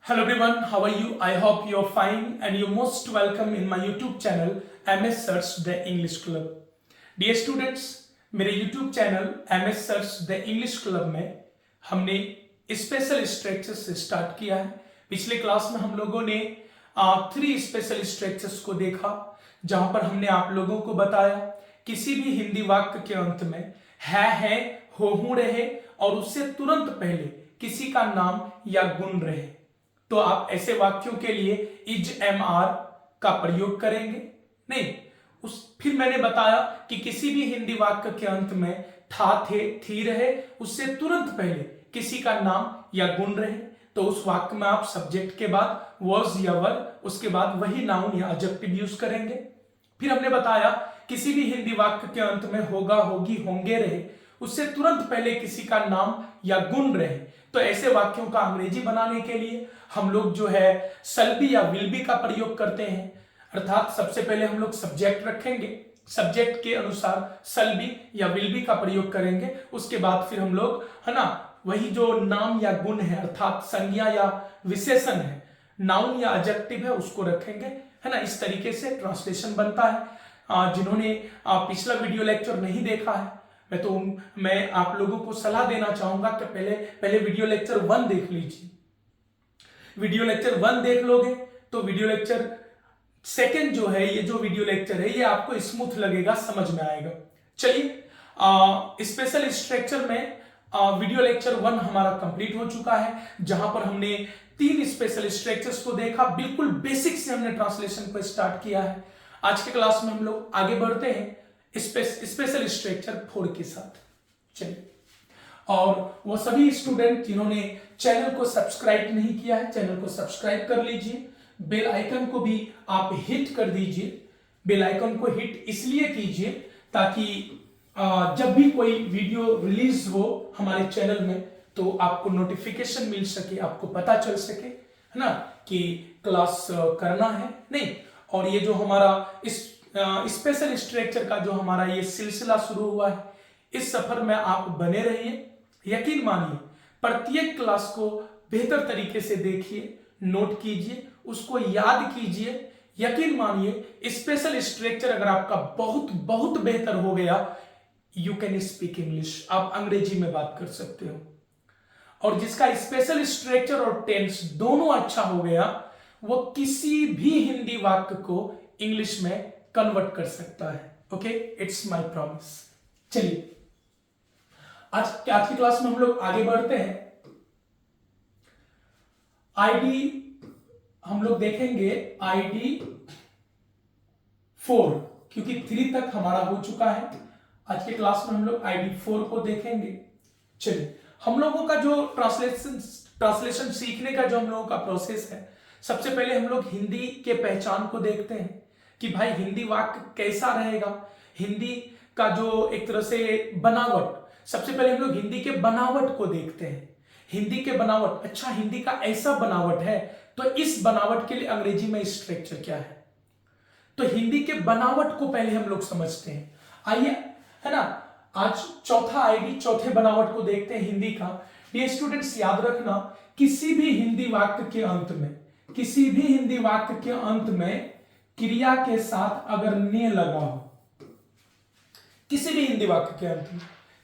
Hello everyone, how are you? I hope you're fine and you're most welcome in my YouTube channel MS Search the English Club. Dear students, मेरे YouTube channel MS Search the English Club में हमने special structures start किया है। पिछले class में हम लोगों ने 3 स्पेशल स्ट्रक्चर्स को देखा, जहां पर हमने आप लोगों को बताया किसी भी हिंदी वाक्य के अंत में है, हो, रहे और उससे तुरंत पहले किसी का नाम या गुण रहे तो आप ऐसे वाक्यों के लिए इज एम आर का प्रयोग करेंगे। नहीं, फिर मैंने बताया कि किसी भी हिंदी वाक्य के अंत में था, थे, थी रहे, उससे तुरंत पहले किसी का नाम या गुण रहे तो उस वाक्य में आप सब्जेक्ट के बाद वर्ड्स या वर्ब, उसके बाद वही नाउन या एडजेक्टिव यूज करेंगे। फिर हमने बताया किसी भी हिंदी वाक्य के अंत में होगा, होगी, होंगे रहे, उससे तुरंत पहले किसी का नाम या गुण रहे तो ऐसे वाक्यों का अंग्रेजी बनाने के लिए हम लोग जो है शैल बी या विल बी का प्रयोग करते हैं। अर्थात सबसे पहले हम लोग सब्जेक्ट रखेंगे, सब्जेक्ट के अनुसार शैल बी या विल बी का प्रयोग करेंगे, उसके बाद फिर हम लोग है ना वही जो नाम या गुण है अर्थात संज्ञा या विशेषण है, नाउन या एडजेक्टिव है, उसको रखेंगे, है ना। इस तरीके से ट्रांसलेशन बनता है। जिन्होंने पिछला वीडियो लेक्चर नहीं देखा है मैं आप लोगों को सलाह देना चाहूंगा कि पहले वीडियो लेक्चर 1 देख लीजिए। वीडियो लेक्चर 1 देख लोगे तो वीडियो लेक्चर 2 जो है, ये जो वीडियो लेक्चर है ये आपको स्मूथ लगेगा, समझ में आएगा। चलिए, स्पेशल स्ट्रक्चर में वीडियो लेक्चर 1 हमारा कंप्लीट हो चुका है, जहां पर हमने 3 स्पेशल स्ट्रक्चर्स को देखा। बिल्कुल बेसिक से हमने ट्रांसलेशन को स्टार्ट किया है। आज के क्लास में हम लोग आगे बढ़ते हैं स्पेशल स्ट्रक्चर 4 के साथ। चलिए, और वो सभी स्टूडेंट जिन्होंने चैनल को सब्सक्राइब नहीं किया है, चैनल को सब्सक्राइब कर लीजिए, बेल आइकन को भी आप हिट कर दीजिए। बेल आइकन को हिट इसलिए कीजिए ताकि जब भी कोई वीडियो रिलीज हो हमारे चैनल में तो आपको नोटिफिकेशन मिल सके, आपको पता चल सके, है ना, कि क्लास करना है। नहीं, और ये जो हमारा इस स्पेशल स्ट्रक्चर का जो हमारा ये सिलसिला शुरू हुआ है, इस सफर में आप बने रहिए। यकीन मानिए, प्रत्येक क्लास को बेहतर तरीके से देखिए, नोट कीजिए, उसको याद कीजिए। यकीन मानिए, स्पेशल स्ट्रक्चर अगर आपका बहुत बहुत बेहतर हो गया, यू कैन स्पीक इंग्लिश, आप अंग्रेजी में बात कर सकते हो। और जिसका स्पेशल स्ट्रक्चर और टेंस दोनों अच्छा हो गया, वो किसी भी हिंदी वाक्य को इंग्लिश में कन्वर्ट कर सकता है। Okay, it's my promise. चलिए, आज की क्लास में हम लोग आगे बढ़ते हैं। आईडी हम लोग देखेंगे, आईडी 4, क्योंकि 3 तक हमारा हो चुका है। आज के क्लास में हम लोग आईडी 4 को देखेंगे। चलिए, हम लोगों का जो ट्रांसलेशन सीखने का जो हम लोगों का प्रोसेस है, सबसे पहले हम लोग हिंदी के पहचान को देखते हैं कि भाई हिंदी वाक्य कैसा रहेगा। हिंदी का जो एक तरह से बनावट, सबसे पहले हम लोग हिंदी के बनावट को देखते हैं। हिंदी के बनावट, अच्छा हिंदी का ऐसा बनावट है तो इस बनावट के लिए अंग्रेजी में स्ट्रक्चर क्या है, तो हिंदी के बनावट को पहले हम लोग समझते हैं। आइए, है ना, आज चौथा आईडी, चौथे बनावट को देखते हैं हिंदी का। ये स्टूडेंट्स याद रखना, किसी भी हिंदी वाक्य के अंत में, किसी भी हिंदी वाक्य के अंत में क्रिया के साथ अगर ने लगा हो, किसी भी हिंदी वाक्य के अंत में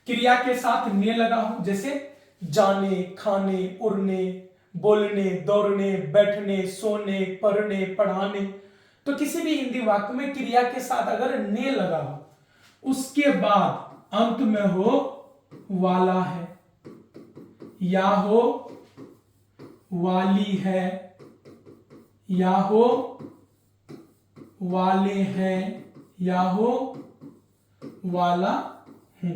क्रिया के साथ ने लगा हो, जैसे जाने, खाने, उड़ने, बोलने, दौड़ने, बैठने, सोने, पढ़ने, पढ़ाने, तो किसी भी हिंदी वाक्य में क्रिया के साथ अगर ने लगा हो, उसके बाद अंत में हो वाला है, या हो वाली है, या हो वाले हैं, या हो वाला हूं,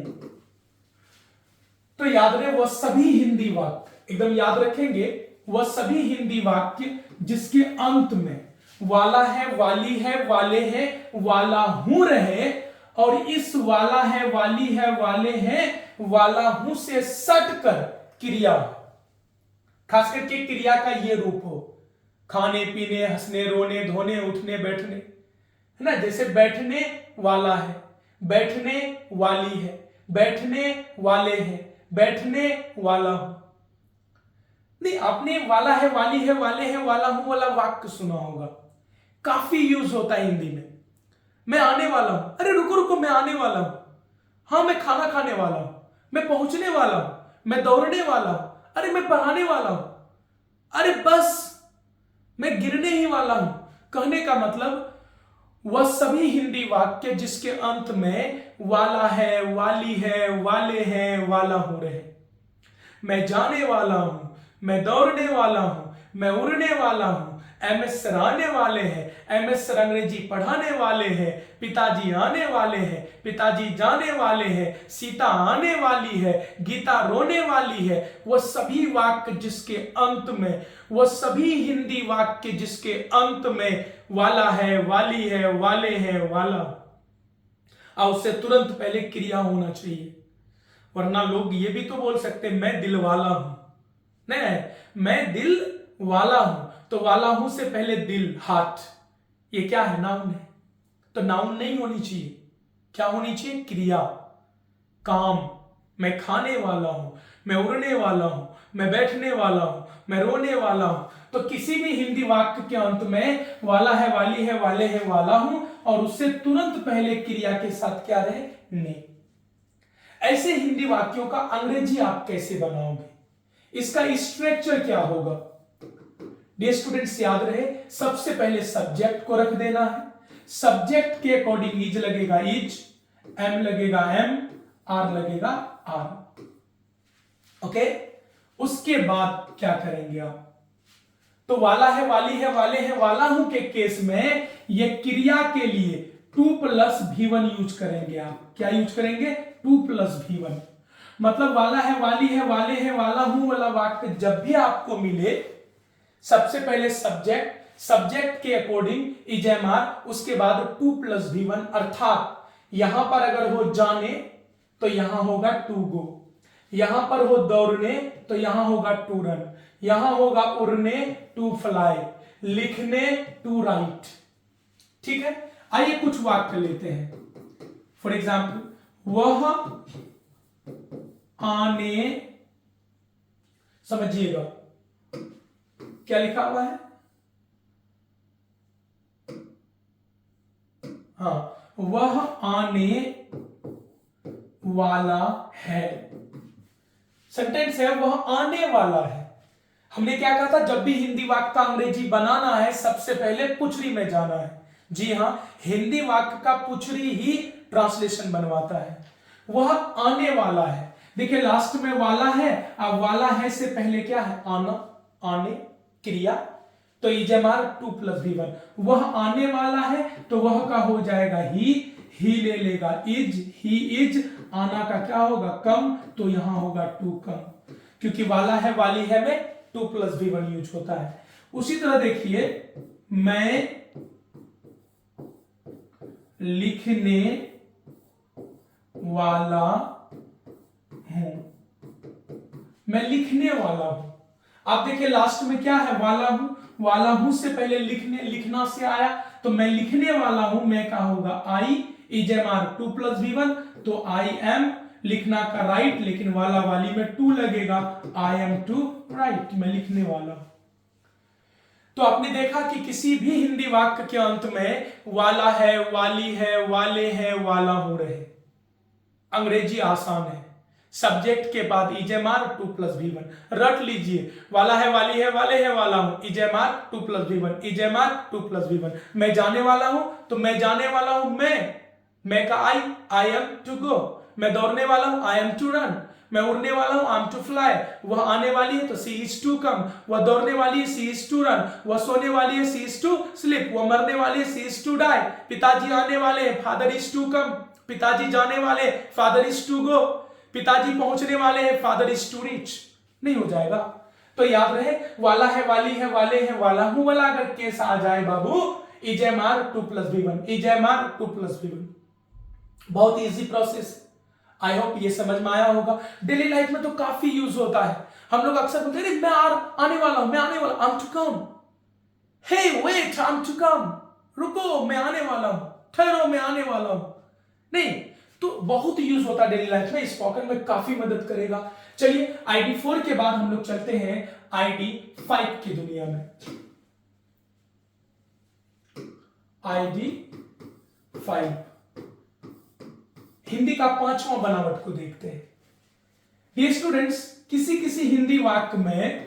तो याद रहे वह सभी हिंदी वाक्य, एकदम याद रखेंगे, वह सभी हिंदी वाक्य जिसके अंत में वाला है, वाली है, वाले हैं, वाला हूं रहे और इस वाला है, वाली है, वाले हैं, वाला हूं से सट कर क्रिया, खास करके क्रिया का ये रूप हो, खाने, पीने, हंसने, रोने, धोने, उठने, बैठने, है ना। जैसे बैठने वाला है, बैठने वाली है, बैठने वाले हैं, बैठने वाला हूं, नहीं, आपने वाला है, वाली है, वाले हैं, वाला हूं वाला वाक्य सुना होगा, काफी यूज होता है हिंदी में। मैं आने वाला हूं, अरे रुको रुको, मैं आने वाला हूं। हाँ, मैं खाना खाने वाला हूं, मैं पहुंचने वाला हूं, मैं दौड़ने वाला हूं, अरे मैं पढ़ाने वाला हूं, अरे बस मैं गिरने ही वाला हूं। कहने का मतलब वह सभी हिंदी वाक्य जिसके अंत में वाला है, वाली है, वाले हैं, वाला हो रहे। मैं जाने वाला हूं, मैं दौड़ने वाला हूं, मैं उड़ने वाला हूं, एमएस सर आने वाले हैं, एमएस सर अंग्रेजी पढ़ाने वाले हैं, पिताजी आने वाले हैं, पिताजी जाने वाले हैं, सीता आने वाली है, गीता रोने वाली है। वह सभी वाक्य जिसके अंत में, वह सभी हिंदी वाक्य जिसके अंत में वाला है, वाली है, वाले हैं, वाला, और उससे तुरंत पहले क्रिया होना चाहिए। वरना लोग ये भी तो बोल सकते मैं दिल वाला हूं, नहीं, मैं दिल वाला हूं, तो वाला हूं से पहले दिल, हार्ट, ये क्या है? नाउन है। तो नाउन नहीं होनी चाहिए, क्या होनी चाहिए? क्रिया, काम। मैं खाने वाला हूं, मैं उड़ने वाला हूं, मैं बैठने वाला हूं, मैं रोने वाला हूं। तो किसी भी हिंदी वाक्य के अंत में वाला है, वाली है, वाले है, वाला हूं, और उससे तुरंत पहले क्रिया के साथ क्या रहे? ने। ऐसे हिंदी वाक्यों का अंग्रेजी आप कैसे बनाओगे? इसका स्ट्रक्चर क्या होगा? डियर स्टूडेंट्स, याद रहे, सबसे पहले सब्जेक्ट को रख देना है। सब्जेक्ट के अकॉर्डिंग इज लगेगा इज, एम लगेगा एम, आर लगेगा आर। ओके, उसके बाद क्या करेंगे आप? तो वाला है, वाली है, वाले हैं, वाला हूं के केस में ये क्रिया के लिए 2+V1 यूज करेंगे आप। क्या यूज करेंगे? 2+V1। मतलब वाला है, वाली है, वाले हैं, वाला हूं वाला वाक्य जब भी आपको मिले, सबसे पहले सब्जेक्ट, सब्जेक्ट के अकॉर्डिंग इज एम आर, उसके बाद 2+V1। अर्थात यहां पर अगर हो जाने तो यहां होगा टू गो, यहां पर हो दौड़ने तो यहां होगा टू रन, यहां होगा उड़ने टू फ्लाई, लिखने टू राइट। ठीक है, आइए कुछ वाक्य लेते हैं। फॉर एग्जाम्पल, वह आने, समझिएगा क्या लिखा हुआ है? हाँ, वह आने वाला है। सेंटेंस है वह आने वाला है। हमने क्या कहा था? जब भी हिंदी वाक्य का अंग्रेजी बनाना है सबसे पहले पुचरी में जाना है। जी हां, हिंदी वाक्य का पुचरी ही ट्रांसलेशन बनवाता है। वह आने वाला है। देखिए लास्ट में वाला है, अब वाला है से पहले क्या है? आना, आने, क्रिया, तो इजमार 2+V1। वह आने वाला है तो वह का हो जाएगा ही ले लेगा इज, ही इज, आना का क्या होगा? कम, तो यहां होगा टू कम, क्योंकि वाला है, वाली है में 2+V1 यूज होता है। उसी तरह देखिए, मैं लिखने वाला हूं, मैं लिखने वाला हूं। आप देखिए लास्ट में क्या है? वाला हूं, वाला हूं से पहले लिखने, लिखना से आया, तो मैं लिखने वाला हूं, मैं का होगा? आई, इजमार 2+V1, तो आई एम, लिखना का राइट, लेकिन वाला वाली में टू लगेगा, आई एम टू राइट, मैं लिखने वाला हूं। तो आपने देखा कि किसी भी हिंदी वाक्य के अंत में वाला है, वाली है, वाले हैं, वाला हो रहे। अंग्रेजी आसान है, सब्जेक्ट के बाद इजमार 2+V1 रट लीजिए। वाला है, वाली है, वाले हैं, वाला हूं, इजमार 2+V1, इजमार 2+V1। मैं जाने वाला हूं तो मैं जाने वाला हूं, मैं का आई एम टू गो। मैं दौड़ने वाला हूं, आई एम टू रन। मैं उड़ने वाला हूं, आई एम टू फ्लाई। वह आने वाली है तो सी इज टू कम। वह दौड़ने वाली है, सी इज टू रन। वह सोने वाली है, सी इज टू स्लीप। वह मरने वाली है, सी इज टू डाई। पिताजी आने वाले हैं, फादर इज टू कम। पिताजी जाने वाले, फादर इज टू गो। पिताजी पहुंचने वाले हैं, फादर इज टू रीच। नहीं हो जाएगा। तो याद रहे, वाला है, वाली है, वाले हैं, वाला हूं वाला अगर केस आ जाए बाबू, इजमार 2+V1, इजमार 2+V1। बहुत इजी प्रोसेस। आई होप ये समझ में आया होगा। डेली लाइफ में तो काफी यूज होता है। हम लोग अक्सर बोलते हैं मैं आने वाला हूं, मैं आने वाला, I am to come. Hey wait, I am to come. रुको, मैं आने वाला हूं, ठहरो, मैं आने वाला हूं। नहीं, तो बहुत यूज होता है डेली लाइफ में, स्पोकन में काफी मदद करेगा। चलिए ID4 के बाद हम लोग चलते हैं ID5 की दुनिया में। ID5 हिंदी का 5वां बनावट को देखते हैं। ये स्टूडेंट्स, किसी किसी हिंदी वाक्य में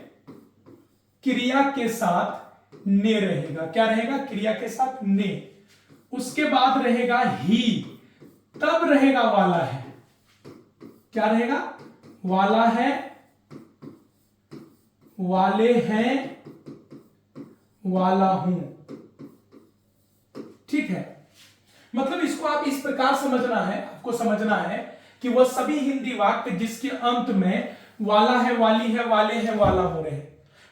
क्रिया के साथ ने रहेगा। क्या रहेगा? क्रिया के साथ ने। उसके बाद रहेगा ही, तब रहेगा वाला है। क्या रहेगा? वाला है, वाले हैं, वाला हूं। ठीक है, मतलब इसको आप इस प्रकार समझना है, आपको समझना है कि वह सभी हिंदी वाक्य जिसके अंत में वाला है, वाली है, वाले हैं, वाला हो रहे हैं,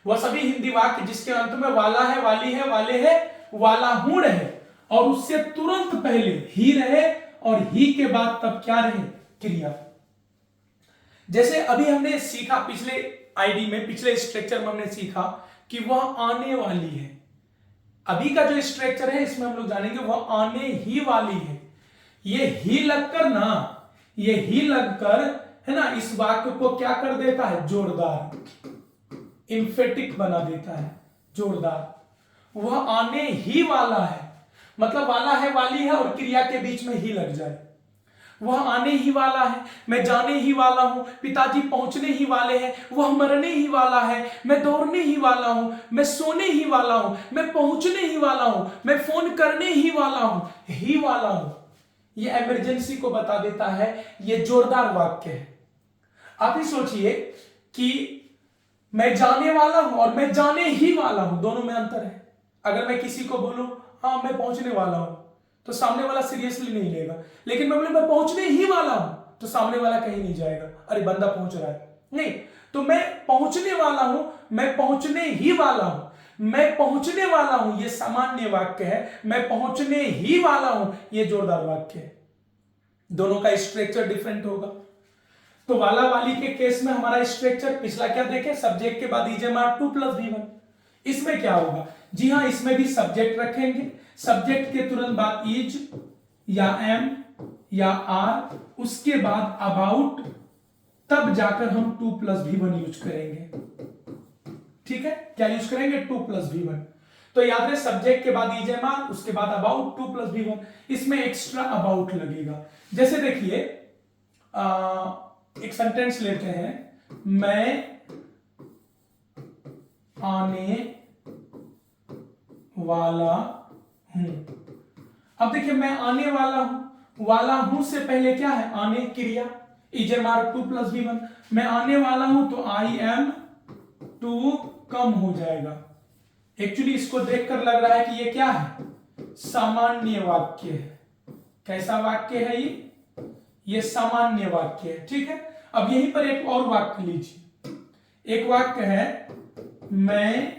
वह सभी हिंदी वाक्य जिसके अंत में वाला है, वाली है, वाले है, वाला हूं रहे और उससे तुरंत पहले ही रहे और ही के बाद तब क्या रहे? क्रिया। जैसे अभी हमने सीखा पिछले आईडी में, पिछले स्ट्रक्चर में हमने सीखा कि वह आने वाली है। अभी का जो स्ट्रक्चर है इसमें हम लोग जानेंगे वह आने ही वाली है। ये ही लगकर ना, ये ही लगकर है ना, इस वाक्य को क्या कर देता है? जोरदार, इंफेटिक बना देता है, जोरदार। वह आने ही वाला है, मतलब वाला है, वाली है और क्रिया के बीच में ही लग जाए। वह आने ही वाला है, मैं जाने ही वाला हूं, पिताजी पहुंचने ही वाले हैं, वह मरने ही वाला है, मैं दौड़ने ही वाला हूं, मैं सोने ही वाला हूं, मैं पहुंचने ही वाला हूं, मैं फोन करने ही वाला हूं, ही वाला हूं। यह इमरजेंसी को बता देता है, यह जोरदार वाक्य है। आप ही सोचिए कि मैं जाने वाला हूं और मैं जाने ही वाला हूं, दोनों में अंतर है। अगर मैं किसी को बोलूं हाँ मैं पहुंचने वाला हूं, तो सामने वाला सीरियसली नहीं लेगा। लेकिन मैं बोलूं मैं पहुंचने ही वाला हूं, तो सामने वाला कहीं नहीं जाएगा, अरे बंदा पहुंच रहा है। नहीं, तो मैं पहुंचने वाला हूं, मैं पहुंचने ही वाला हूं, मैं पहुंचने वाला हूं, यह सामान्य वाक्य है। मैं पहुंचने ही वाला हूं, यह जोरदार वाक्य है। दोनों का स्ट्रक्चर डिफरेंट होगा। तो वाला वाली के केस में हमारा स्ट्रक्चर पिछला क्या देखे? सब्जेक्ट के बाद ईजेमार 2 + V1। इसमें क्या होगा? जी हां, इसमें भी सब्जेक्ट रखेंगे, सब्जेक्ट के तुरंत बाद इज या एम या आर, उसके बाद अबाउट, तब जाकर हम 2 + V1 यूज करेंगे। ठीक है, क्या यूज करेंगे? 2 + V1। तो याद रहे, सब्जेक्ट के बाद इज एम आर, उसके बाद अबाउट 2 + V1। इसमें एक्स्ट्रा अबाउट लगेगा। जैसे देखिए एक सेंटेंस लेते हैं, मैं आने वाला हूं। अब देखिए, मैं आने वाला हूं, वाला हूं से पहले क्या है? आने, क्रिया, इजेमार 2 + V1। मैं आने वाला हूं तो आई एम टू कम हो जाएगा। एक्चुअली इसको देखकर लग रहा है कि ये क्या है? सामान्य वाक्य है। कैसा वाक्य है ये? ये सामान्य वाक्य है। ठीक है, अब यहीं पर एक और वाक्य लीजिए। एक वाक्य है, मैं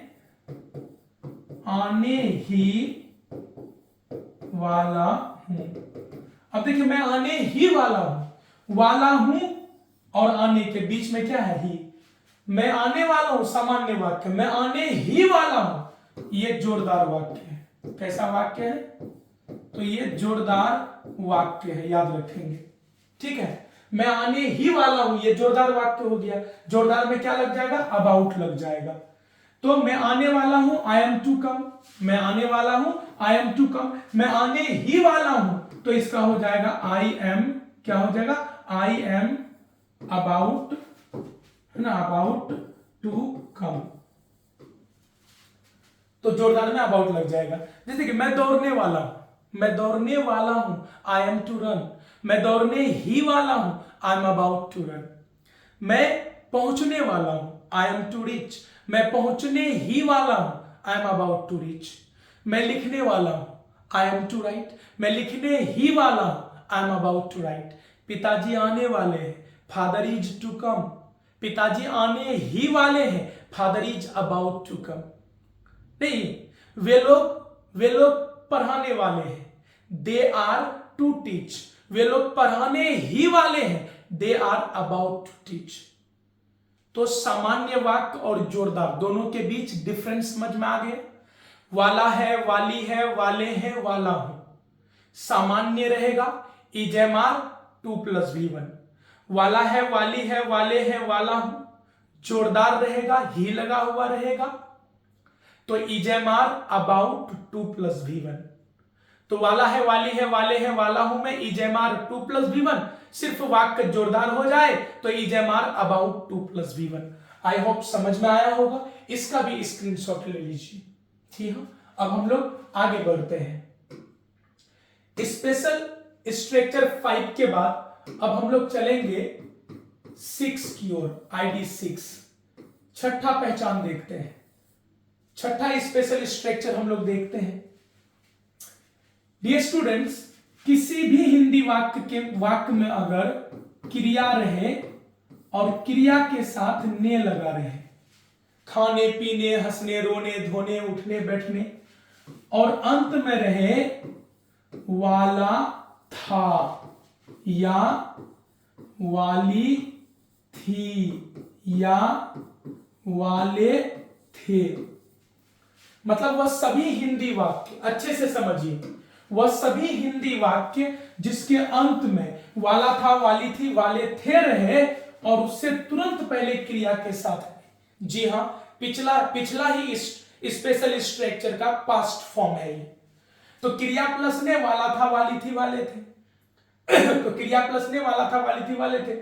आने ही वाला हूं। अब देखिए, मैं आने ही वाला हूं, वाला हूं और आने के बीच में क्या है? ही। मैं आने वाला हूं, सामान्य वाक्य, मैं आने ही वाला हूं, यह जोरदार वाक्य है। कैसा वाक्य है? तो यह जोरदार वाक्य है, याद रखेंगे। ठीक है, मैं आने ही वाला हूं, यह जोरदार वाक्य हो गया। जोरदार में क्या लग जाएगा? अबाउट लग जाएगा। तो मैं आने वाला हूं, आई एम टू कम, मैं आने वाला हूं, आई एम टू कम, मैं आने ही वाला हूं, तो इसका हो जाएगा आई एम, क्या हो जाएगा? आई एम अबाउट, है ना, अबाउट टू कम। तो जोरदार में अबाउट लग जाएगा। जैसे कि मैं दौड़ने वाला हूं, मैं दौड़ने वाला हूं, आई एम टू रन, मैं दौड़ने ही वाला हूं, I am about to run. मैं पहुंचने वाला हूं, आई एम टू रीच, मैं पहुंचने ही वाला हूं, I am about to reach. मैं लिखने वाला हूं, आई एम टू राइट, मैं लिखने ही वाला हूं, I am about to write. पिताजी आने वाले हैं, फादर इज टू कम, पिताजी आने ही वाले हैं, father is about to come. नहीं, वे लोग पढ़ाने वाले हैं, दे आर टू टीच, वे लोग पढ़ाने ही वाले हैं, they are about to teach. तो सामान्य वाक्य और जोरदार दोनों के बीच डिफरेंस समझ में आ गया। वाला है, वाली है, वाले हैं, वाला हूं। सामान्य रहेगा, इजेमार टू प्लस V1। वाला है, वाली है, वाले हैं, वाला हूं, जोरदार रहेगा, ही लगा हुआ रहेगा, तो is am are about to plus V1। तो वाला है, वाली है, वाले हैं, वाला हूं मैं, इजेमार टू प्लस V1, सिर्फ वाक्य जोरदार हो जाए तो is am are about to plus V1। I hope समझ में आया होगा। इसका भी स्क्रीनशॉट ले लीजिए। ठीक है, अब हम लोग आगे बढ़ते हैं। स्पेशल स्ट्रक्चर 5 के बाद अब हम लोग चलेंगे 6 की ओर, ID 6। छठा पहचान देखते हैं, छठा स्पेशल स्ट्रक्चर हम लोग देखते हैं। डियर स्टूडेंट्स, किसी भी हिंदी वाक्य में अगर क्रिया रहे और क्रिया के साथ ने लगा रहे, खाने पीने, हंसने, रोने, धोने, उठने, बैठने, और अंत में रहे वाला था या वाली थी या वाले थे, मतलब वह सभी हिंदी वाक्य, अच्छे से समझिए, वह सभी हिंदी वाक्य जिसके अंत में वाला था, वाली थी, वाले थे रहे और उससे तुरंत पहले क्रिया के साथ है। जी हां, पिछला ही स्पेशल स्ट्रक्चर का पास्ट फॉर्म है ये। तो क्रिया प्लस ने, वाला था, वाली थी, वाले थे तो क्रिया प्लस ने, वाला था, वाली थी, वाले थे।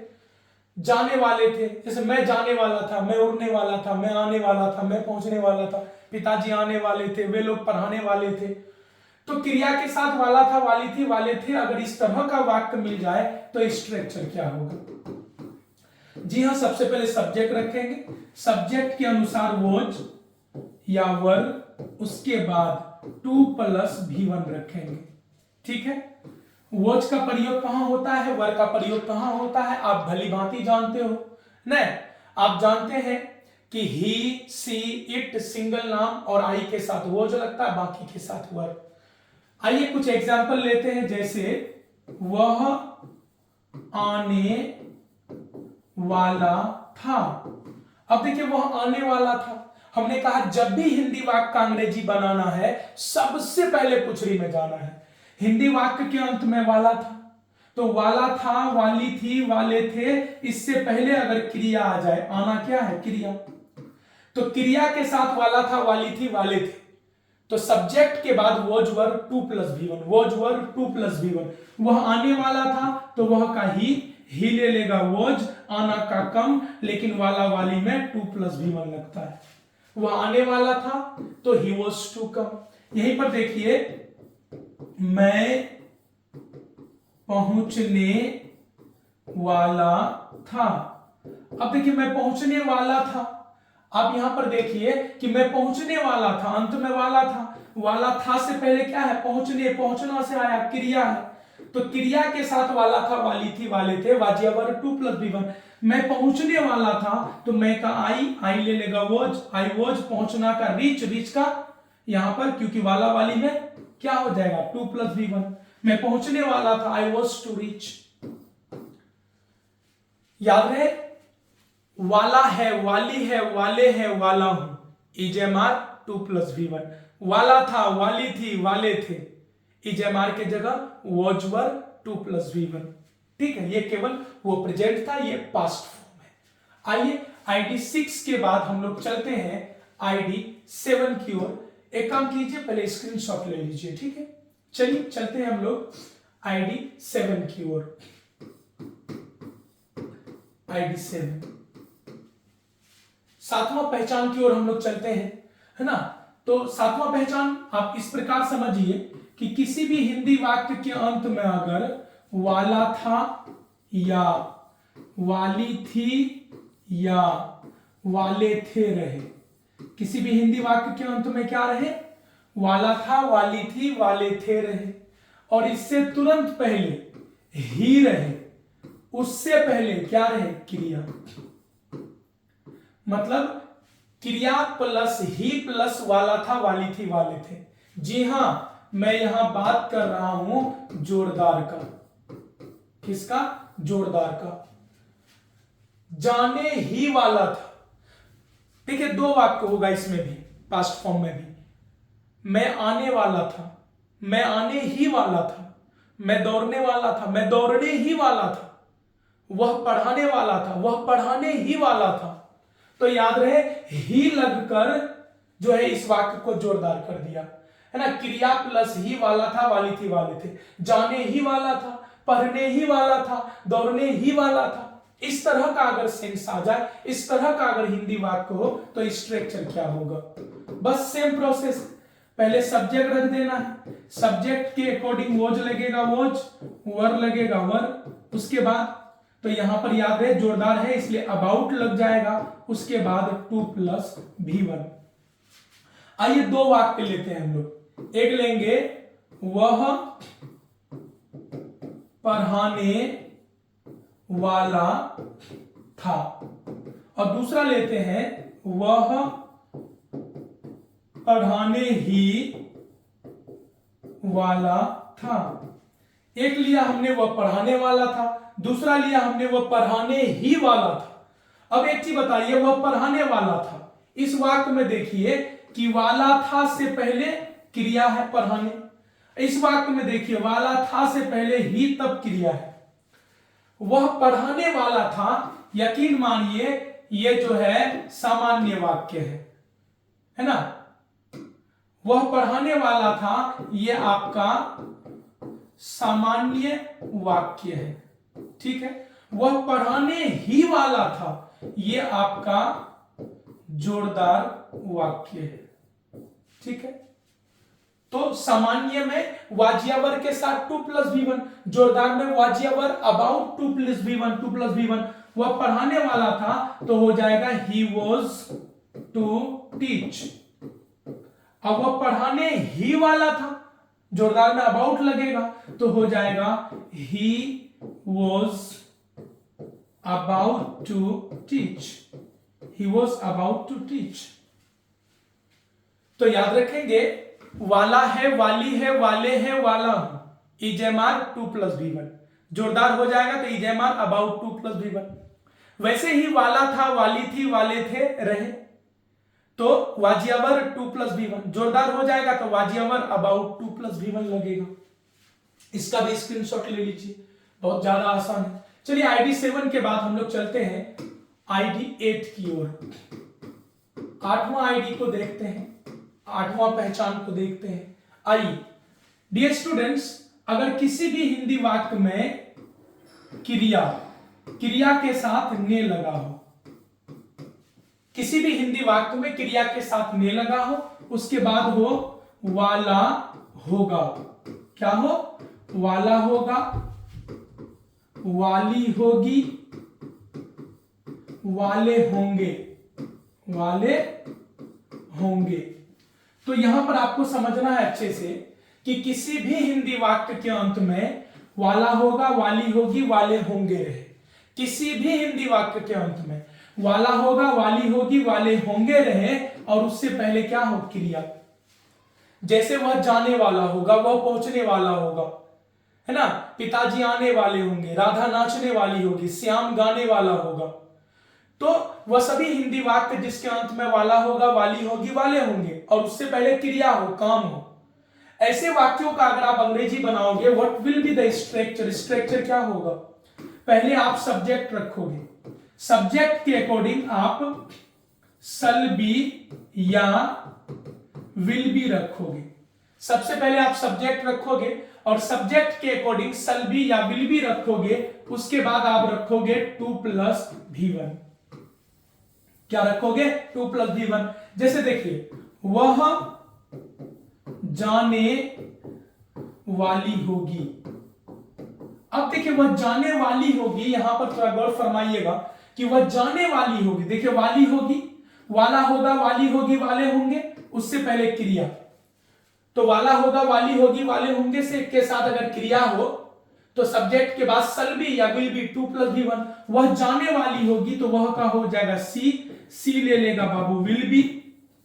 जाने वाले थे, जैसे मैं जाने वाला था, मैं उड़ने वाला था, मैं आने वाला था, मैं पहुंचने वाला था, पिताजी आने वाले थे, वे लोग पढ़ाने वाले थे। तो क्रिया के साथ वाला था, वाली थी, वाले थे, अगर इस तरह का वाक्य मिल जाए तो स्ट्रक्चर क्या होगा? जी हां, सबसे पहले सब्जेक्ट रखेंगे, सब्जेक्ट के अनुसार वॉज या वर, उसके बाद टू प्लस V1 रखेंगे। ठीक है, वॉच का प्रयोग कहां होता है, वर का प्रयोग कहां होता है, आप भली भांति जानते हो न। आप जानते हैं कि ही, सी, इट सिंगल नाम और आई के साथ वॉच लगता है, बाकी के साथ वर। आइए कुछ एग्जाम्पल लेते हैं, जैसे वह आने वाला था। अब देखिए, वह आने वाला था, हमने कहा जब भी हिंदी वाक्य का अंग्रेजी बनाना है सबसे पहले पुछड़ी में जाना है। हिंदी वाक्य के अंत में वाला था, तो वाला था, वाली थी, वाले थे, इससे पहले अगर क्रिया आ जाए, आना क्या है, क्रिया, तो क्रिया के साथ वाला था, वाली थी, वाले थे, तो सब्जेक्ट के बाद was were to plus V1, was were to plus V1। वह आने वाला था तो वह का ही ले लेगा, वॉज आना का कम, लेकिन वाला वाली में टू प्लस V1 लगता है। वह आने वाला था तो ही वॉज टू कम। यहीं पर देखिए, मैं पहुंचने वाला था। अब देखिए, मैं पहुंचने वाला था, आप यहां पर देखिए कि मैं पहुंचने वाला था, अंत में वाला था, वाला था से पहले क्या है, पहुंचने, पहुंचना से आया क्रिया है, तो क्रिया के साथ वाला था, वाली थी, वाले थे, वाजियावर टू प्लस V1। मैं पहुंचने वाला था तो मैं का आई ले लेगा वॉज, आई वॉज, पहुंचना का रीच, रीच का यहां पर क्योंकि वाला वाली में क्या हो जाएगा, टू प्लस V1। मैं पहुंचने वाला था, आई वॉज टू रीच। याद रहे, वाला है, वाली है, वाले हैं, वाला हूं, इजेमार टू प्लस V1। वाला था, वाली थी, वाले थे, इजेमार के जगह was were to plus V1। ठीक है, ये केवल वो प्रेजेंट था, ये पास्ट फॉर्म है। आइए ID 6 के बाद हम लोग चलते हैं ID 7 की ओर। एक काम कीजिए, पहले स्क्रीनशॉट ले लीजिए। ठीक है, चलिए चलते हैं हम लोग ID 7 की ओर। ID 7 सातवां पहचान की ओर हम लोग चलते हैं, है ना। तो सातवां पहचान आप इस प्रकार समझिए कि किसी भी हिंदी वाक्य के अंत में अगर वाला था या वाली थी या वाले थे रहे, किसी भी हिंदी वाक्य के अंत में क्या रहे, वाला था, वाली थी, वाले थे रहे, और इससे तुरंत पहले ही रहे, उससे पहले क्या रहे, क्रिया, मतलब क्रिया प्लस ही प्लस वाला था, वाली थी, वाले थे। जी हां, मैं यहां बात कर रहा हूं जोरदार का। किसका, जोरदार का। जाने ही वाला था, देखिए दो वाक्य होगा इसमें भी, पास्ट फॉर्म में भी। मैं आने वाला था, मैं आने ही वाला था, मैं दौड़ने वाला था, मैं दौड़ने ही वाला था। वह पढ़ाने वाला था, वह पढ़ाने ही वाला था। तो याद रहे ही लगकर जो है इस वाक्य को जोरदार कर दिया, है ना। क्रिया प्लस ही वाला था, वाली थी, वाले थे, जाने ही वाला था, पढ़ने ही वाला था, दौड़ने ही वाला था। इस तरह का अगर सेंस आ जाए, इस तरह का अगर हिंदी वाक्य हो तो स्ट्रक्चर क्या होगा? बस सेम प्रोसेस, पहले सब्जेक्ट रख देना है, सब्जेक्ट के अकॉर्डिंग वोज लगेगा वोज, वर लगेगा वर, उसके बाद तो यहां पर याद रहे जोरदार है इसलिए अबाउट लग जाएगा, उसके बाद टू प्लस V1। आइए दो वाक्य लेते हैं हम लोग। एक लेंगे वह पढ़ाने वाला था, और दूसरा लेते हैं वह पढ़ाने ही वाला था। एक लिया हमने वह पढ़ाने वाला था, दूसरा लिया हमने वह पढ़ाने ही वाला था। अब एक चीज बताइए, वह पढ़ाने वाला था, इस वाक्य में देखिए कि वाला था से पहले क्रिया है पढ़ाने, इस वाक्य में देखिए वाला था से पहले ही तब क्रिया है। वह पढ़ाने वाला था, यकीन मानिए ये जो है सामान्य वाक्य है ना। वह पढ़ाने वाला था, ये आपका सामान्य वाक्य है, ठीक है। वह पढ़ाने ही वाला था, ये आपका जोरदार वाक्य है, ठीक है। तो सामान्य में वाजियावर के साथ टू प्लस V1, जोरदार में वाजियावर अबाउट टू प्लस V1। वह पढ़ाने वाला था तो हो जाएगा ही वॉज टू टीच। अब वह पढ़ाने ही वाला था, जोरदार में अबाउट लगेगा तो हो जाएगा he was about to teach, he was about to teach. तो याद रखेंगे वाला है, वाली है, वाले हैं, वाला हूं, इजेमार टू प्लस V1, जोरदार हो जाएगा तो is am are about to plus V1। वैसे ही वाला था, वाली थी, वाले थे, रहे, तो वाजियावर टू प्लस V1, जोरदार हो जाएगा तो वाजियावर अबाउट टू प्लस V1 लगेगा। इसका भी स्क्रीनशॉट ले लीजिए, बहुत ज्यादा आसान है। चलिए ID 7 के बाद हम लोग चलते हैं ID 8 की ओर। 8वां ID को देखते हैं, 8वां पहचान को देखते हैं। आइए डियर स्टूडेंट्स, अगर किसी भी हिंदी वाक्य में क्रिया के साथ ने लगा हो, किसी भी हिंदी वाक्य में क्रिया के साथ ने लगा हो, उसके बाद हो वाला होगा, क्या हो? वाला होगा, वाली होगी, वाले होंगे, वाले होंगे। तो यहां पर आपको समझना है अच्छे से कि किसी भी हिंदी वाक्य के अंत में वाला होगा, वाली होगी, वाले होंगे रहे। किसी भी हिंदी वाक्य के अंत में वाला होगा, वाली होगी, वाले होंगे रहे, और उससे पहले क्या हो? क्रिया। जैसे वह जाने वाला होगा, वह पहुंचने वाला होगा, है ना। पिताजी आने वाले होंगे, राधा नाचने वाली होगी, श्याम गाने वाला होगा। तो वह सभी हिंदी वाक्य जिसके अंत में वाला होगा, वाली होगी, वाले होंगे, और उससे पहले क्रिया हो, काम हो, ऐसे वाक्यों का अगर आप अंग्रेजी बनाओगे, what will be the structure? Structure क्या होगा? पहले आप सब्जेक्ट रखोगे, सब्जेक्ट के अकॉर्डिंग आप शल बी या विल बी रखोगे। सबसे पहले आप सब्जेक्ट रखोगे और सब्जेक्ट के अकॉर्डिंग शल बी या विल बी रखोगे, उसके बाद आप रखोगे टू प्लस V1। क्या रखोगे? To plus V1। जैसे देखिए, वह जाने वाली होगी। अब देखिए, वह जाने वाली होगी, यहां पर थोड़ा गौर फरमाइएगा कि वह जाने वाली होगी। देखिए, वाली होगी, वाला होगा, वाली होगी, वाले होंगे, उससे पहले क्रिया। तो वाला होगा, वाली होगी, वाले होंगे से के साथ अगर क्रिया हो तो सब्जेक्ट के बाद शल बी या will be, to plus V1। वह जाने वाली होगी तो वह का हो जाएगा सी ले लेगा बाबू, विल बी,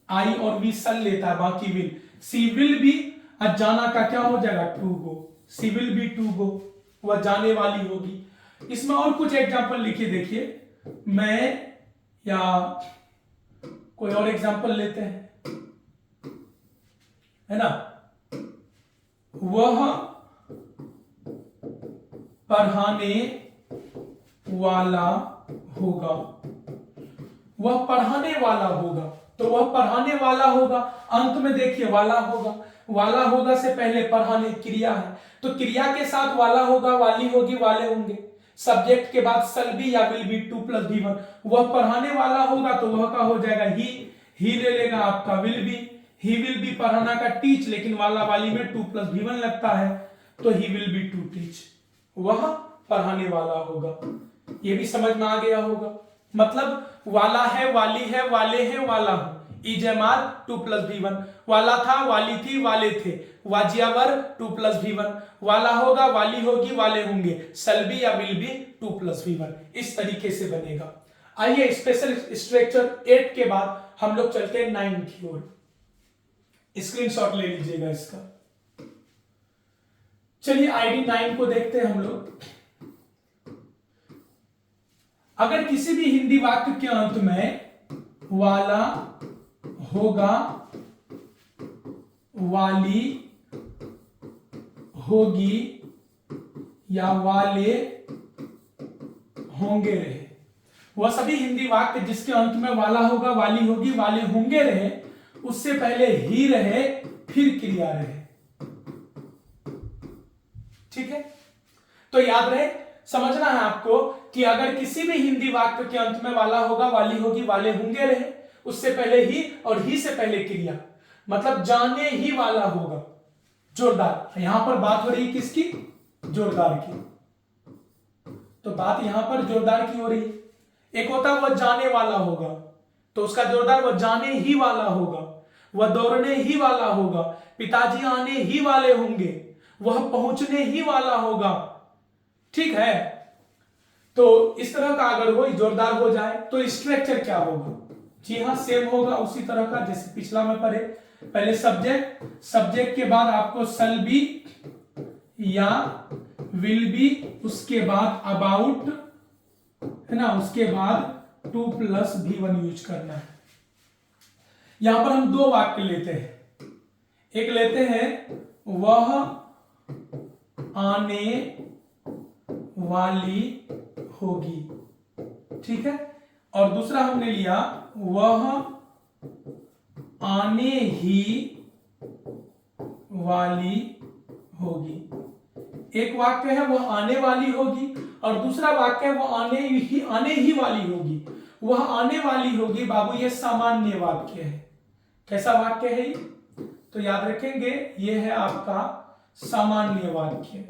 आई और वी सल लेता है, बाकी विल, सी विल बी, और जाना का क्या हो जाएगा? To go, she will be to go, वह जाने वाली होगी। इसमें और कुछ एग्जांपल लिखिए, देखिए, मैं या कोई और एग्जांपल लेते हैं, है ना। वह पढ़ाने वाला होगा। वह पढ़ाने वाला होगा, तो वह पढ़ाने वाला होगा, अंत में देखिए वाला होगा। वाला होगा से पहले पढ़ाने क्रिया है, तो क्रिया के साथ वाला होगा, वाली होगी, वाले होंगे। सब्जेक्ट के बाद शल बी या विल बी 2 + V1। वह पढ़ाने वाला होगा तो वह का हो जाएगा ही ले लेगा आपका will be. He will B पढ़ाना का टीच, लेकिन वाला वाली में 2 + V1 लगता है, तो he will be to teach. वह पढ़ाने वाला होगा। ये भी समझ में आ गया होगा। मतलब वाला है, वाली है, वाले हैं, वाला हूं। इजेमार 2 + V1। वाला था, वाली थी, वाले थे। वाजियावर 2 + V1। वाला होगा, वाली होगी, वाले होंगे। सल्बी या विल बी 2 + V1। इस तरीके से बनेगा। आइए स्पेशल स्ट्रक्चर 8 के बाद हम लोग चलते हैं 9 की ओर। स्क्रीनशॉट ले लीजिएगा इसका। चलिए आईडी 9 को देखते हैं हम लोग। अगर किसी भी हिंदी वाक्य के अंत में वाला होगा, वाली होगी या वाले होंगे रहे, वह सभी हिंदी वाक्य जिसके अंत में वाला होगा, वाली होगी, वाले होंगे रहे, उससे पहले ही रहे, फिर क्रिया रहे। ठीक है, तो याद रहे, समझना है आपको कि अगर किसी भी हिंदी वाक्य के अंत में वाला होगा, वाली होगी, वाले होंगे रहे, उससे पहले ही और ही से पहले क्रिया, मतलब जाने ही वाला होगा। जोरदार, यहां पर बात हो रही है किसकी? जोरदार की। तो बात यहां पर जोरदार की हो रही है। एक होता वह जाने वाला होगा, तो उसका जोरदार वह जाने ही वाला होगा, वह दौड़ने ही वाला होगा, पिताजी आने ही वाले होंगे, वह पहुंचने ही वाला होगा। ठीक है, तो इस तरह का अगर वो जोरदार हो जाए तो स्ट्रक्चर क्या होगा? जी हाँ, सेम होगा उसी तरह का जैसे पिछला में पढ़े। पहले सब्जेक्ट, सब्जेक्ट के बाद आपको शल बी या विल बी, उसके बाद अबाउट, है ना, उसके बाद 2 + V1 यूज करना है। यहां पर हम दो वाक्य लेते हैं। एक लेते हैं वह आने वाली होगी, ठीक है, और दूसरा हमने लिया वह आने ही वाली होगी। एक वाक्य है वह आने वाली होगी और दूसरा वाक्य है वह आने ही वाली होगी। वह आने वाली होगी बाबू, ये सामान्य वाक्य है। कैसा वाक्य है ये? तो याद रखेंगे ये है आपका सामान्य वाक्य,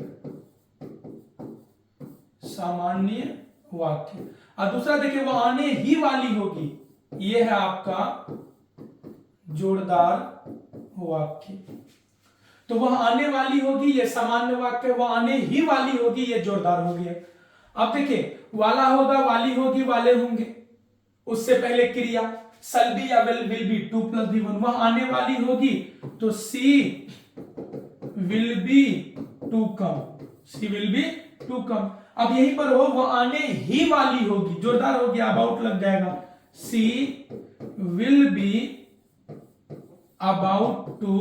सामान्य वाक्य। और दूसरा देखिए वह आने ही वाली होगी, यह है आपका जोरदार वाक्य। तो वह आने वाली होगी, यह सामान्य वाक्य, वह आने ही वाली होगी, यह जोरदार हो गया। अब देखिए वाला होगा, वाली होगी, वाले होंगे, उससे पहले क्रिया शल बी या विल बी 2 + V1। वह आने वाली होगी तो she will be to come, she will be to come. अब यहीं पर हो वह आने ही वाली होगी, जोरदार हो गया, अबाउट लग जाएगा, she will be about to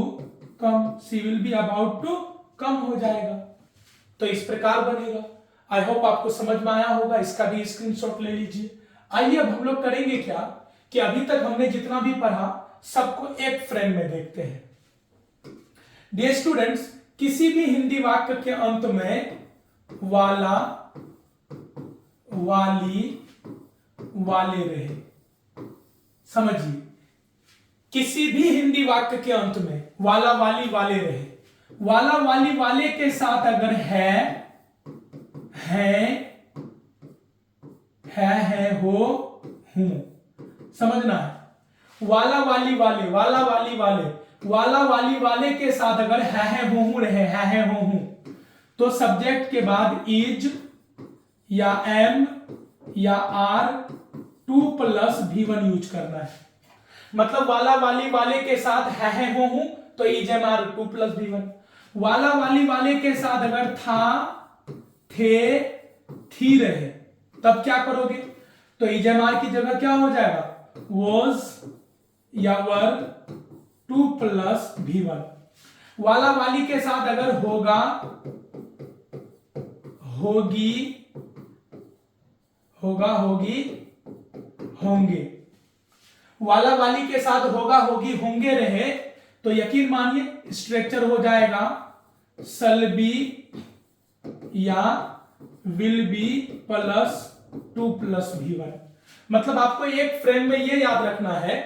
come, she will be about to come हो जाएगा। तो इस प्रकार बनेगा। आई होप आपको समझ में आया होगा, इसका भी स्क्रीनशॉट ले लीजिए। आइए अब हम लोग करेंगे क्या कि अभी तक हमने जितना भी पढ़ा सबको एक फ्रेम में देखते हैं। डियर स्टूडेंट्स, किसी भी हिंदी वाक्य के अंत में वाला, वाली, वाले रहे, समझिए, किसी भी हिंदी वाक्य के अंत में वाला, वाली, वाले रहे, वाला, वाली, वाले के साथ अगर है, हो, हूं, समझना है। वाला, वाली, वाले, वाला, वाली, वाले, वाला, वाली, वाले के साथ अगर है, हो, रहे, है, हो, हूं, तो सब्जेक्ट के बाद इज या एम या आर 2 + V1 यूज करना है। मतलब वाला, वाली, वाले के साथ है, हो, हूं, तो इज एम आर 2 + V1। वाला, वाली, वाले के साथ अगर था, थे, थी रहे, तब क्या करोगे? तो इज एम आर की जगह क्या हो जाएगा? was या वर 2 + V1। वाला, वाली के साथ अगर होगा, होगी, होगा, होगी, होंगे। वाला वाली के साथ होगा, होगी, होंगे रहे तो यकीन मानिए स्ट्रक्चर हो जाएगा शल बी या will B plus 2 plus V1। मतलब आपको एक फ्रेम में ये याद रखना है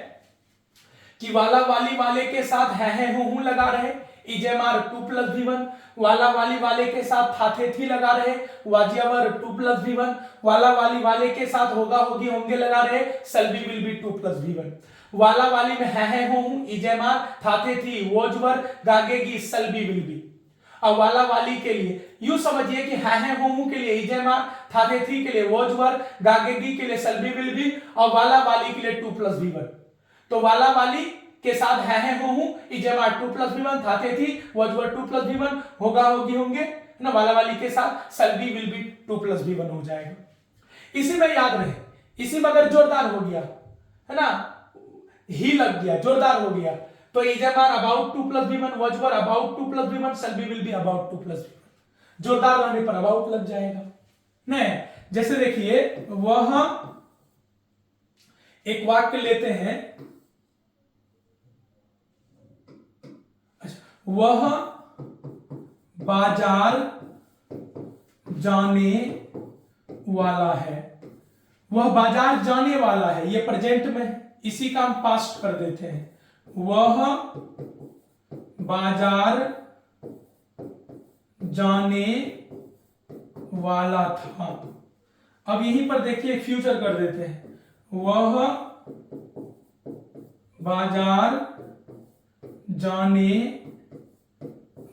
कि वाला वाली वाले के साथ है हूं लगा रहे, इजेमार 2 प्लस V1, वाला वाली वाले के साथ थाथे थी लगा रहे, वाजियावर 2 प्लस V1, वाला वाली वाले के साथ होगा, होगी, होंगे लगा रहे, सल्बी विल बी 2 प्लस V1। वाला वाली में है हूं, इजेमार, थाथे थी, वोजवर, गागेगी, सल्बी विल बी। अब वाला वाली के लिए यूं समझिए कि है हूं के लिए इजेमार, थाथे थी के लिए वोजवर, गागेगी के लिए सल्बी विल बी, और वाला वाली के लिए 2 प्लस V1। तो वाला वाली के साथ है हूं, इजेमार 2 प्लस V1, थाथे थी, वोजवर 2 प्लस V1, होगा, होगी, होंगे ना, वाला वाली के साथ सल्बी विल बी 2 प्लस V1 हो जाएगा। इसी में याद रहे, इसी में अगर जोरदार हो गया है ना, ही लग गया, जोरदार हो गया, तो is am are about 2 plus V1, was were about 2 plus V1, shall be will be about 2 plus V1। जोरदार रहने पर अबाउट लग जाएगा। नहीं, जैसे देखिए वह, एक वाक्य लेते हैं, वह बाजार जाने वाला है, वह बाजार जाने वाला है, ये प्रेजेंट में है, इसी का हम पास्ट कर देते हैं, वह बाजार जाने वाला था। अब यहीं पर देखिए फ्यूचर कर देते हैं, वह बाजार जाने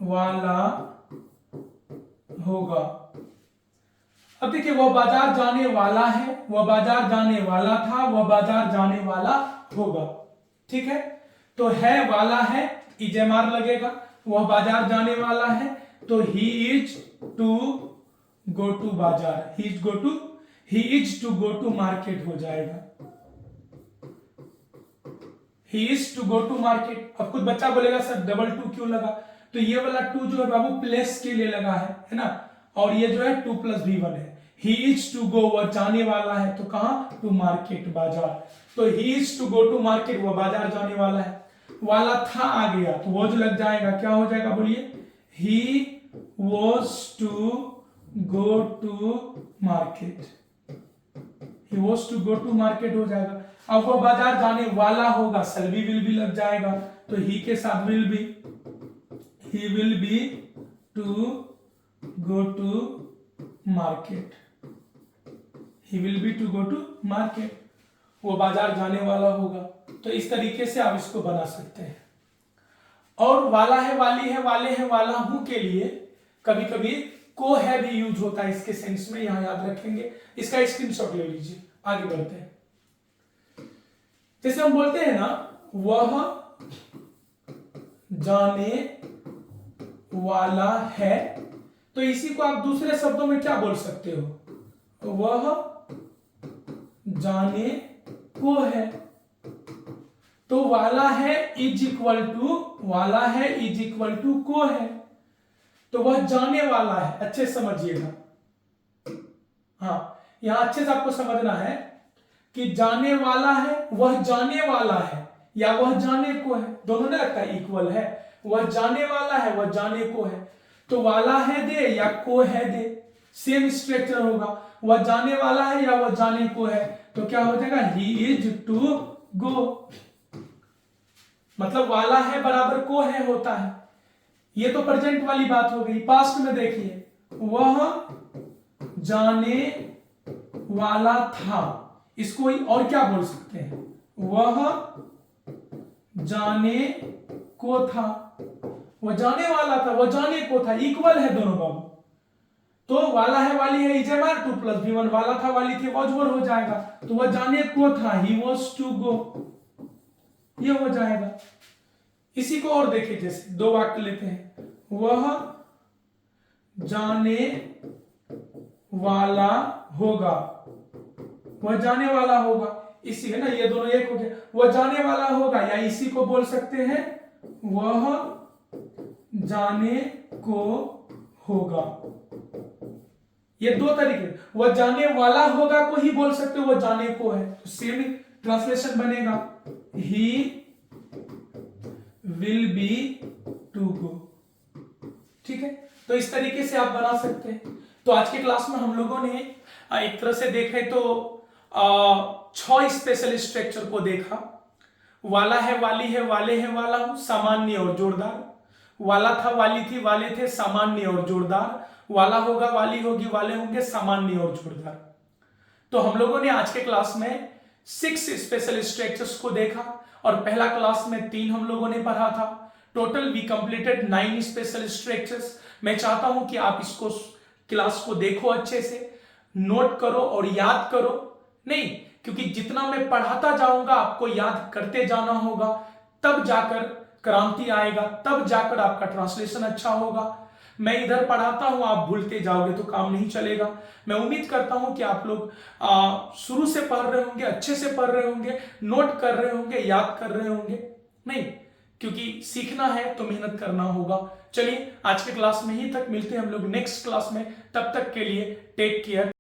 वाला होगा। अब देखिए वह बाजार जाने वाला है, वह बाजार जाने वाला था, वह बाजार जाने वाला होगा। ठीक है, तो है वाला है, इजेमार लगेगा, वह बाजार जाने वाला है तो he is to go to बाजार, he is to go to market हो जाएगा, he is to go to market. अब कुछ बच्चा बोलेगा सर डबल टू क्यों लगा, तो ये वाला 2 जो है बाबू प्लेस के लिए लगा है ना, और ये जो है 2 प्लस V1 है। ही इज टू गो, वह जाने वाला है, तो कहां, टू मार्केट, बाजार, तो he is to go to market, वह बाजार जाने वाला है। वाला था आ गया तो वो जो लग जाएगा, क्या हो जाएगा बोलिए, he was to go to market, he was to go to market हो जाएगा। अब वो बाजार जाने वाला होगा, सल्बी विल बी लग जाएगा, तो ही के साथ will be, he will be to go to market, he will be to go to market, वो बाजार जाने वाला होगा। तो इस तरीके से आप इसको बना सकते हैं। और वाला है, वाली है, वाले हैं, वाला हूं के लिए कभी कभी को है भी यूज होता है इसके सेंस में, यहां याद रखेंगे, इसका स्क्रीनशॉट ले लीजिए। आगे बढ़ते हैं, जैसे हम बोलते हैं ना, वह जाने वाला है, तो इसी को आप दूसरे शब्दों में क्या बोल सकते हो, वह जाने को है, तो वाला है इज इक्वल टू, वाला है इज इक्वल टू को है, तो वह जाने वाला है। अच्छे समझिएगा, हाँ यहां अच्छे से आपको समझना है कि जाने वाला है, वह जाने वाला है, या वह जाने को है, दोनों ने लगता है इक्वल है, वह जाने वाला है, वह जाने को है, तो वाला है दे या को है दे, सेम स्ट्रक्चर होगा, वह जाने वाला है या वह जाने को है, तो क्या हो जाएगा, ही इज टू गो, मतलब वाला है बराबर को है होता है। ये तो प्रेजेंट वाली बात हो गई। पास्ट में देखिए, वह जाने वाला था, इसको और क्या बोल सकते हैं, वह जाने को था, वह जाने वाला था, वह जाने को था, इक्वल है दोनों बाबू। तो वाला है, वाली है, इजेमार 2 प्लस V1, वाला था, वाली थी, वॉजवर हो जाएगा, तो वह जाने को था, ही वॉज टू गो, ये हो जाएगा। इसी को और देखिए, जैसे 2 वाक्य लेते हैं, वह जाने वाला होगा, वह जाने वाला होगा, इसी है ना, ये दोनों एक हो गया, वह जाने वाला होगा, या इसी को बोल सकते हैं वह जाने को होगा, ये दो तरीके, वह जाने वाला होगा को ही बोल सकते हो, वह जाने को है, तो सेम ट्रांसलेशन बनेगा, he will be to go. ठीक है, तो इस तरीके से आप बना सकते हैं। तो आज के क्लास में हम लोगों ने एक तरह से देखे तो 6 स्पेशल स्ट्रक्चर को देखा। वाला है, वाली है, वाले हैं, वाला हूं, सामान्य और जोरदार। वाला था, वाली थी, वाले थे, सामान्य और जोरदार। वाला होगा, वाली होगी, वाले होंगे, सामान्य और जोरदार। तो हम लोगों ने आज के क्लास में 6 स्पेशल स्ट्रक्चर्स को देखा और पहला क्लास में 3 हम लोगों ने पढ़ा था। Total we completed 9 special structures. मैं चाहता हूं कि आप इसको क्लास को देखो, अच्छे से नोट करो और याद करो। नहीं, क्योंकि जितना मैं पढ़ाता जाऊंगा आपको याद करते जाना होगा, तब जाकर क्रांति आएगा, तब जाकर आपका ट्रांसलेशन अच्छा होगा। मैं इधर पढ़ाता हूं, आप भूलते जाओगे तो काम नहीं चलेगा। मैं उम्मीद करता हूं कि आप लोग शुरू से पढ़ रहे होंगे, अच्छे से पढ़ रहे होंगे, नोट कर रहे होंगे, याद कर रहे होंगे। नहीं, क्योंकि सीखना है तो मेहनत करना होगा। चलिए आज के क्लास में ही तक, मिलते हैं हम लोग नेक्स्ट क्लास में। तब तक के लिए टेक केयर,